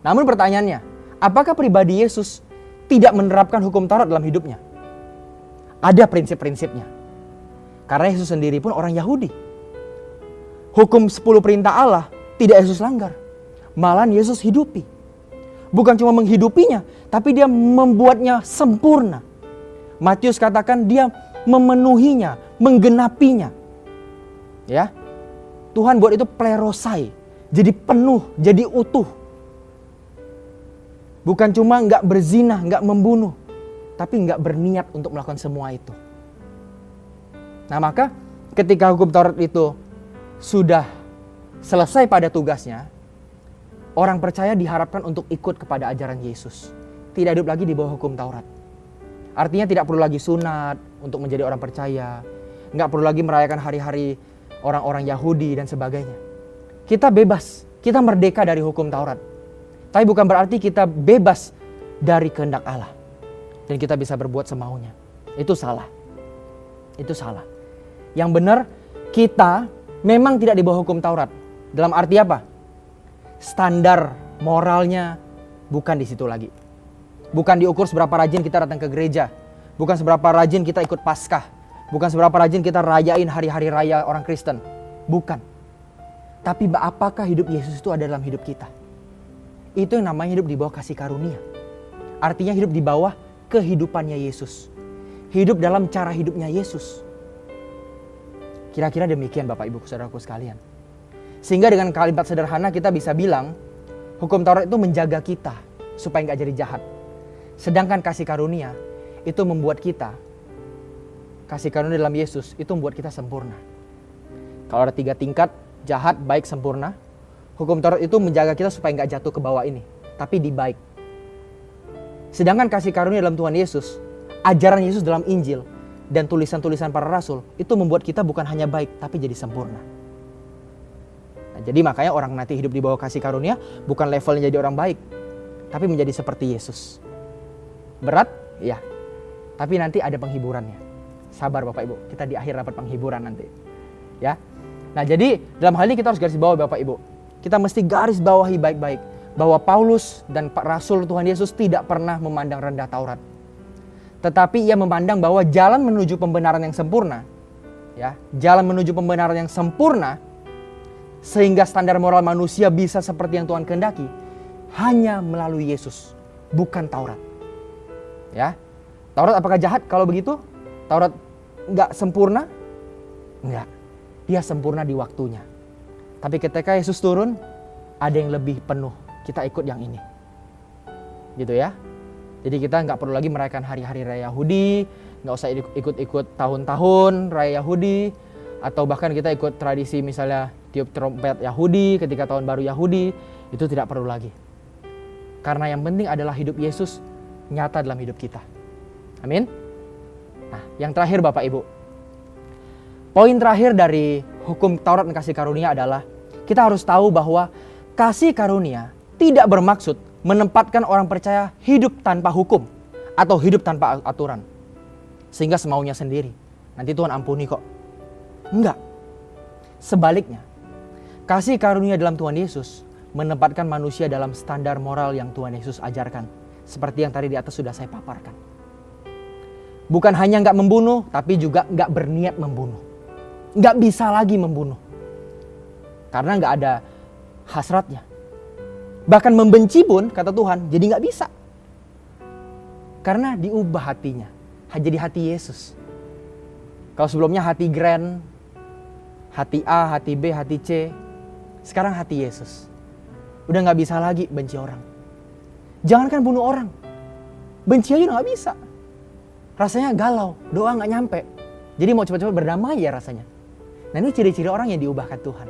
Namun pertanyaannya, apakah pribadi Yesus tidak menerapkan hukum Taurat dalam hidupnya? Ada prinsip-prinsipnya. Karena Yesus sendiri pun orang Yahudi. Hukum 10 perintah Allah tidak Yesus langgar. Malahan Yesus hidupi. Bukan cuma menghidupinya, tapi dia membuatnya sempurna. Matius katakan dia memenuhinya, menggenapinya. Ya. Tuhan buat itu plerosai, jadi penuh, jadi utuh. Bukan cuma enggak berzina, enggak membunuh, tapi enggak berniat untuk melakukan semua itu. Nah, maka ketika hukum Taurat itu sudah selesai pada tugasnya, orang percaya diharapkan untuk ikut kepada ajaran Yesus. Tidak hidup lagi di bawah hukum Taurat. Artinya tidak perlu lagi sunat untuk menjadi orang percaya. Nggak perlu lagi merayakan hari-hari orang-orang Yahudi dan sebagainya. Kita bebas, kita merdeka dari hukum Taurat. Tapi bukan berarti kita bebas dari kehendak Allah. Dan kita bisa berbuat semaunya. Itu salah. Itu salah. Yang benar, kita memang tidak di bawah hukum Taurat. Dalam arti apa? Standar moralnya bukan di situ lagi. Bukan diukur seberapa rajin kita datang ke gereja. Bukan seberapa rajin kita ikut Paskah. Bukan seberapa rajin kita rayain hari-hari raya orang Kristen. Bukan. Tapi apakah hidup Yesus itu ada dalam hidup kita? Itu yang namanya hidup di bawah kasih karunia. Artinya hidup di bawah kehidupannya Yesus. Hidup dalam cara hidupnya Yesus. Kira-kira demikian Bapak Ibu saudaraku sekalian. Sehingga dengan kalimat sederhana kita bisa bilang hukum Taurat itu menjaga kita supaya nggak jadi jahat. Sedangkan kasih karunia itu membuat kita, kasih karunia dalam Yesus itu membuat kita sempurna. Kalau ada 3 tingkat, jahat, baik, sempurna. Hukum Taurat itu menjaga kita supaya nggak jatuh ke bawah ini, tapi di baik. Sedangkan kasih karunia dalam Tuhan Yesus, ajaran Yesus dalam Injil, dan tulisan-tulisan para rasul, itu membuat kita bukan hanya baik, tapi jadi sempurna. Nah, jadi makanya orang nanti hidup di bawah kasih karunia, bukan levelnya jadi orang baik, tapi menjadi seperti Yesus. Berat? Ya. Tapi nanti ada penghiburannya. Sabar Bapak Ibu, kita di akhir dapat penghiburan nanti. Ya. Nah jadi dalam hal ini kita harus garis bawahi Bapak Ibu. Kita mesti garis bawahi baik-baik. Bahwa Paulus dan Rasul Tuhan Yesus tidak pernah memandang rendah Taurat. Tetapi ia memandang bahwa jalan menuju pembenaran yang sempurna, ya, jalan menuju pembenaran yang sempurna, sehingga standar moral manusia bisa seperti yang Tuhan kehendaki, hanya melalui Yesus, bukan Taurat. Ya, Taurat apakah jahat kalau begitu? Taurat nggak sempurna? Enggak, dia sempurna di waktunya. Tapi ketika Yesus turun, ada yang lebih penuh, kita ikut yang ini. Gitu ya. Jadi kita nggak perlu lagi merayakan hari-hari raya Yahudi, nggak usah ikut-ikut tahun-tahun raya Yahudi, atau bahkan kita ikut tradisi misalnya tiup trompet Yahudi ketika tahun baru Yahudi, itu tidak perlu lagi. Karena yang penting adalah hidup Yesus nyata dalam hidup kita. Amin. Nah, yang terakhir Bapak Ibu. Poin terakhir dari hukum Taurat dan kasih karunia adalah kita harus tahu bahwa kasih karunia tidak bermaksud menempatkan orang percaya hidup tanpa hukum atau hidup tanpa aturan. Sehingga semaunya sendiri. Nanti Tuhan ampuni kok. Enggak. Sebaliknya, kasih karunia dalam Tuhan Yesus menempatkan manusia dalam standar moral yang Tuhan Yesus ajarkan. Seperti yang tadi di atas sudah saya paparkan. Bukan hanya nggak membunuh, tapi juga nggak berniat membunuh. Nggak bisa lagi membunuh. Karena nggak ada hasratnya. Bahkan membenci pun, kata Tuhan, jadi nggak bisa. Karena diubah hatinya. Jadi hati Yesus. Kalau sebelumnya hati Grand, hati A, hati B, hati C. Sekarang hati Yesus. Udah nggak bisa lagi benci orang. Jangankan bunuh orang. Benci aja udah nggak bisa. Rasanya galau, doa nggak nyampe. Jadi mau cepat-cepat berdamai ya rasanya. Nah ini ciri-ciri orang yang diubahkan Tuhan.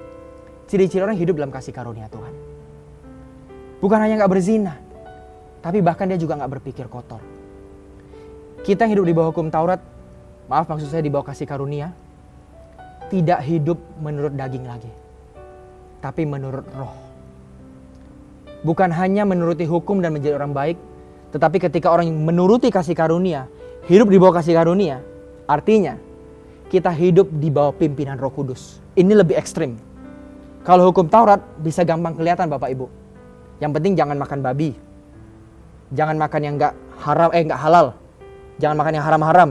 Ciri-ciri orang yang hidup dalam kasih karunia Tuhan. Bukan hanya nggak berzina, tapi bahkan dia juga nggak berpikir kotor. Kita yang hidup di bawah hukum Taurat, maaf maksud saya di bawah kasih karunia, tidak hidup menurut daging lagi, tapi menurut roh. Bukan hanya menuruti hukum dan menjadi orang baik, tetapi ketika orang yang menuruti kasih karunia, hidup di bawah kasih karunia, artinya kita hidup di bawah pimpinan Roh Kudus. Ini lebih ekstrim. Kalau hukum Taurat bisa gampang kelihatan Bapak Ibu. Yang penting jangan makan babi. Jangan makan yang nggak halal. Jangan makan yang haram-haram.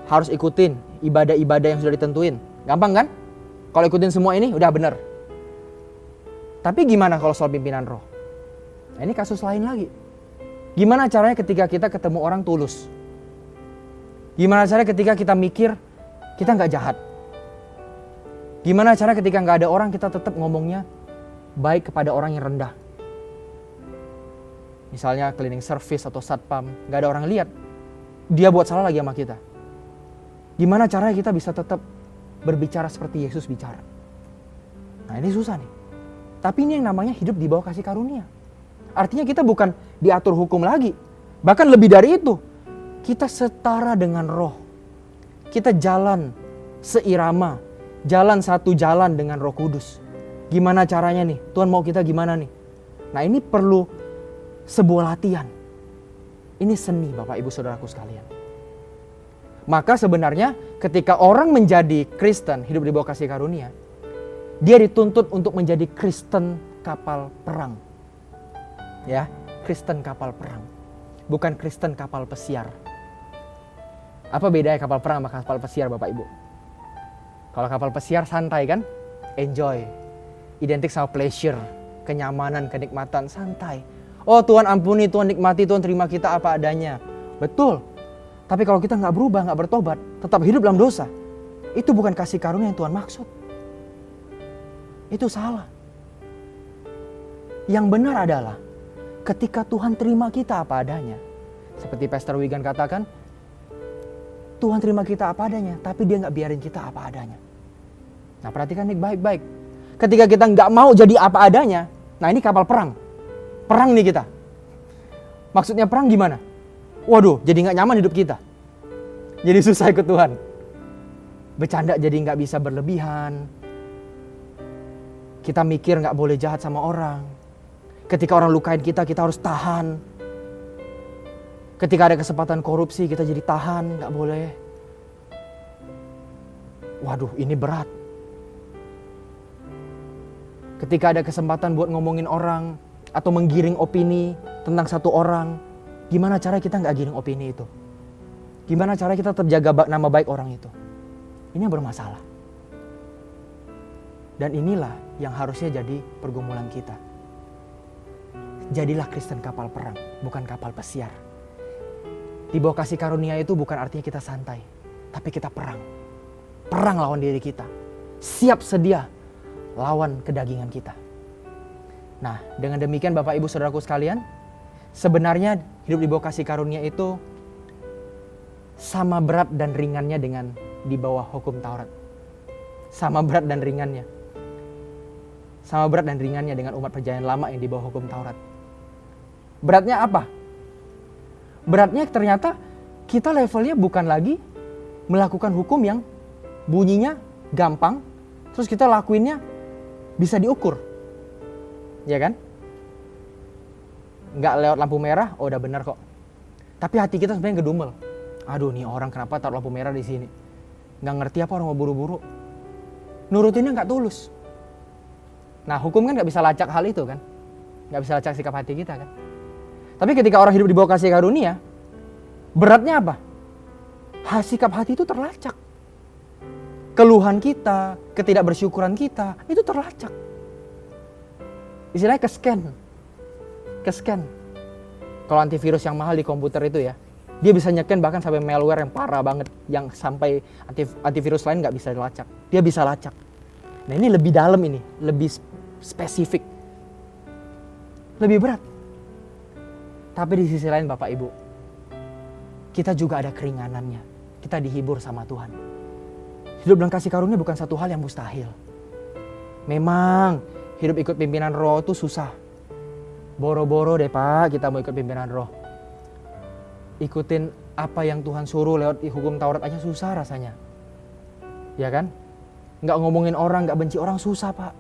Harus ikutin ibadah-ibadah yang sudah ditentuin. Gampang kan? Kalau ikutin semua ini udah bener. Tapi gimana kalau soal pimpinan roh? Nah, ini kasus lain lagi. Gimana caranya ketika kita ketemu orang tulus? Gimana caranya ketika kita mikir kita nggak jahat? Gimana caranya ketika nggak ada orang kita tetap ngomongnya baik kepada orang yang rendah? Misalnya cleaning service atau satpam, nggak ada orang lihat. Dia buat salah lagi sama kita. Gimana caranya kita bisa tetap berbicara seperti Yesus bicara? Nah ini susah nih. Tapi ini yang namanya hidup di bawah kasih karunia. Artinya kita bukan diatur hukum lagi. Bahkan lebih dari itu. Kita setara dengan roh. Kita jalan seirama. Jalan satu jalan dengan Roh Kudus. Gimana caranya nih? Tuhan mau kita gimana nih? Nah ini perlu sebuah latihan. Ini seni Bapak Ibu Saudaraku sekalian. Maka sebenarnya ketika orang menjadi Kristen, hidup di bawah kasih karunia, dia dituntut untuk menjadi Kristen kapal perang. Ya, Kristen kapal perang. Bukan Kristen kapal pesiar. Apa bedanya kapal perang sama kapal pesiar Bapak Ibu? Kalau kapal pesiar santai kan? Enjoy. Identik sama pleasure, kenyamanan, kenikmatan, santai. Oh Tuhan ampuni, Tuhan nikmati, Tuhan terima kita apa adanya. Betul. Tapi kalau kita nggak berubah, nggak bertobat, tetap hidup dalam dosa. Itu bukan kasih karunia yang Tuhan maksud. Itu salah. Yang benar adalah ketika Tuhan terima kita apa adanya. Seperti Pastor Wigan katakan, Tuhan terima kita apa adanya, tapi dia nggak biarin kita apa adanya. Nah perhatikan nih baik-baik. Ketika kita nggak mau jadi apa adanya, nah ini kapal perang. Perang nih kita. Maksudnya perang gimana? Waduh, jadi nggak nyaman hidup kita. Jadi susah ikut Tuhan. Bercanda jadi nggak bisa berlebihan. Kita mikir nggak boleh jahat sama orang. Ketika orang lukain kita, kita harus tahan. Ketika ada kesempatan korupsi, kita jadi tahan, nggak boleh. Waduh, ini berat. Ketika ada kesempatan buat ngomongin orang, atau menggiring opini tentang satu orang, gimana cara kita nggak giring opini itu? Gimana cara kita terjaga nama baik orang itu? Ini yang bermasalah. Dan inilah yang harusnya jadi pergumulan kita. Jadilah Kristen kapal perang, bukan kapal pesiar. Di bawah kasih karunia itu bukan artinya kita santai, tapi kita perang. Perang lawan diri kita. Siap sedia lawan kedagingan kita. Nah, dengan demikian Bapak Ibu Saudaraku sekalian, sebenarnya hidup di bawah kasih karunia itu sama berat dan ringannya dengan di bawah hukum Taurat. Sama berat dan ringannya. Sama berat dan ringannya dengan umat perjanjian lama yang di bawah hukum Taurat. Beratnya apa? Beratnya ternyata kita levelnya bukan lagi melakukan hukum yang bunyinya gampang, terus kita lakuinnya bisa diukur. Ya kan? Nggak lewat lampu merah, oh udah benar kok. Tapi hati kita sebenarnya ngedumel. Aduh, nih orang kenapa taruh lampu merah di sini? Nggak ngerti apa orang mau buru-buru. Nurutinnya nggak tulus. Nah, hukum kan nggak bisa lacak hal itu kan? Nggak bisa lacak sikap hati kita kan? Tapi ketika orang hidup di bawah kasih karunia, beratnya apa? Sikap hati itu terlacak. Keluhan kita, ketidakbersyukuran kita, itu terlacak. Istilahnya ke-scan. Kalau antivirus yang mahal di komputer itu ya, dia bisa nyeken bahkan sampai malware yang parah banget, yang sampai antivirus lain nggak bisa dilacak. Dia bisa lacak. Nah ini lebih dalam ini, lebih spesifik, lebih berat. Tapi di sisi lain Bapak Ibu, kita juga ada keringanannya. Kita dihibur sama Tuhan. Hidup dalam kasih karunia bukan satu hal yang mustahil. Memang hidup ikut pimpinan roh itu susah. Boro-boro deh Pak kita mau ikut pimpinan roh. Ikutin apa yang Tuhan suruh lewat hukum Taurat aja susah rasanya. Ya kan? Nggak ngomongin orang, nggak benci orang susah Pak.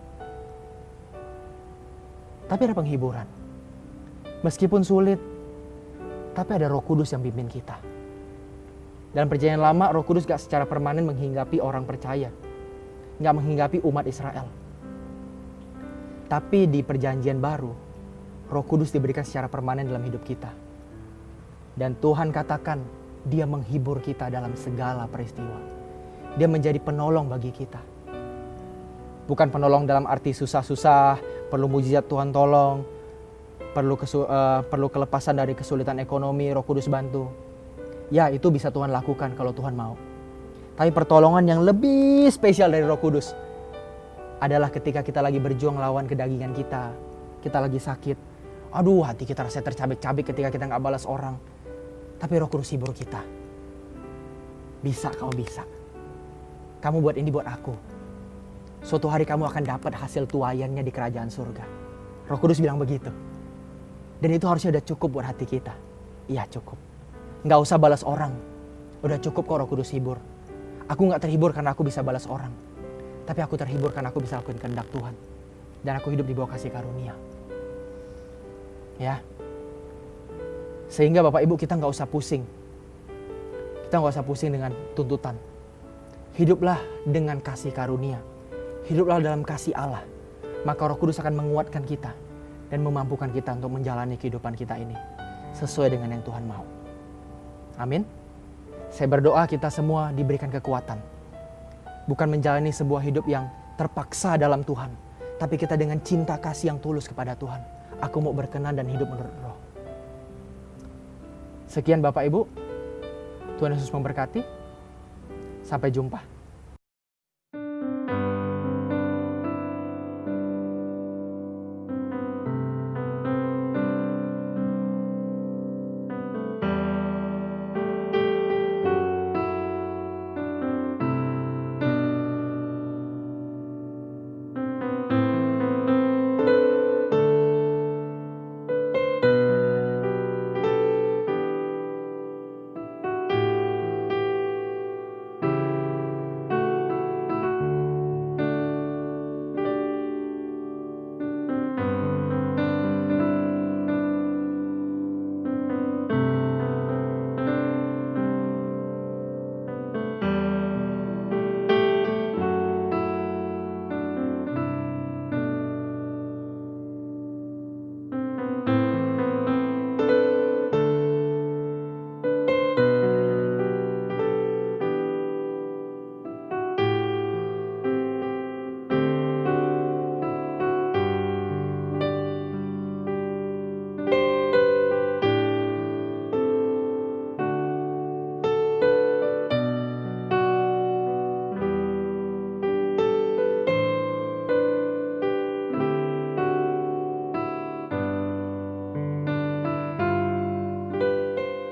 Tapi ada penghiburan. Meskipun sulit, tapi ada Roh Kudus yang pimpin kita. Dalam perjanjian lama, Roh Kudus gak secara permanen menghinggapi orang percaya. Gak menghinggapi umat Israel. Tapi di perjanjian baru, Roh Kudus diberikan secara permanen dalam hidup kita. Dan Tuhan katakan, Dia menghibur kita dalam segala peristiwa. Dia menjadi penolong bagi kita. Bukan penolong dalam arti susah-susah, perlu mujizat Tuhan tolong, perlu kelepasan dari kesulitan ekonomi, Roh Kudus bantu. Ya, itu bisa Tuhan lakukan kalau Tuhan mau. Tapi pertolongan yang lebih spesial dari Roh Kudus adalah ketika kita lagi berjuang lawan kedagingan kita. Kita lagi sakit. Aduh, hati kita rasanya tercabik-cabik ketika kita gak balas orang. Tapi Roh Kudus hibur kita. Bisa, kamu bisa. Kamu buat ini buat aku. Suatu hari kamu akan dapat hasil tuaiannya di kerajaan surga. Roh Kudus bilang begitu. Dan itu harusnya udah cukup buat hati kita. Iya cukup. Nggak usah balas orang. Udah cukup kok Roh Kudus hibur. Aku nggak terhibur karena aku bisa balas orang. Tapi aku terhibur karena aku bisa lakukan kehendak Tuhan. Dan aku hidup di bawah kasih karunia. Ya. Sehingga Bapak Ibu kita nggak usah pusing. Kita nggak usah pusing dengan tuntutan. Hiduplah dengan kasih karunia. Hiduplah dalam kasih Allah. Maka Roh Kudus akan menguatkan kita. Dan memampukan kita untuk menjalani kehidupan kita ini. Sesuai dengan yang Tuhan mau. Amin. Saya berdoa kita semua diberikan kekuatan. Bukan menjalani sebuah hidup yang terpaksa dalam Tuhan. Tapi kita dengan cinta kasih yang tulus kepada Tuhan. Aku mau berkenan dan hidup menurut Roh. Sekian Bapak Ibu. Tuhan Yesus memberkati. Sampai jumpa.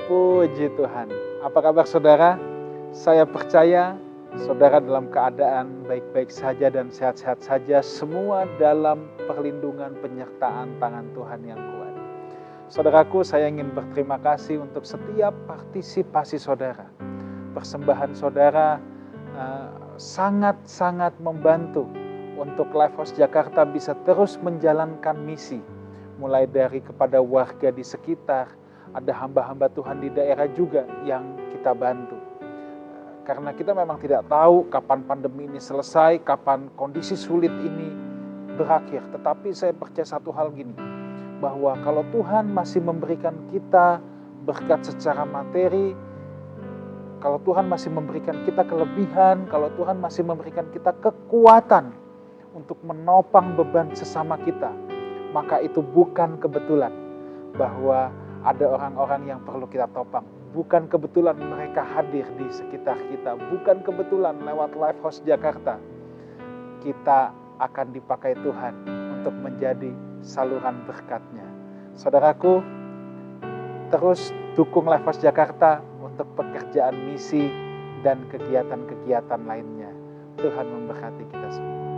Puji Tuhan. Apa kabar saudara? Saya percaya saudara dalam keadaan baik-baik saja dan sehat-sehat saja. Semua dalam perlindungan penyertaan tangan Tuhan yang kuat. Saudaraku, saya ingin berterima kasih untuk setiap partisipasi saudara. Persembahan saudara sangat-sangat membantu untuk Lifehouse Jakarta bisa terus menjalankan misi. Mulai dari kepada warga di sekitar, ada hamba-hamba Tuhan di daerah juga yang kita bantu. Karena kita memang tidak tahu kapan pandemi ini selesai, kapan kondisi sulit ini berakhir. Tetapi saya percaya satu hal gini, bahwa kalau Tuhan masih memberikan kita berkat secara materi, kalau Tuhan masih memberikan kita kelebihan, kalau Tuhan masih memberikan kita kekuatan untuk menopang beban sesama kita, maka itu bukan kebetulan bahwa ada orang-orang yang perlu kita topang. Bukan kebetulan mereka hadir di sekitar kita. Bukan kebetulan lewat Lifehouse Jakarta kita akan dipakai Tuhan untuk menjadi saluran berkat-Nya. Saudaraku, terus dukung Lifehouse Jakarta untuk pekerjaan misi dan kegiatan-kegiatan lainnya. Tuhan memberkati kita semua.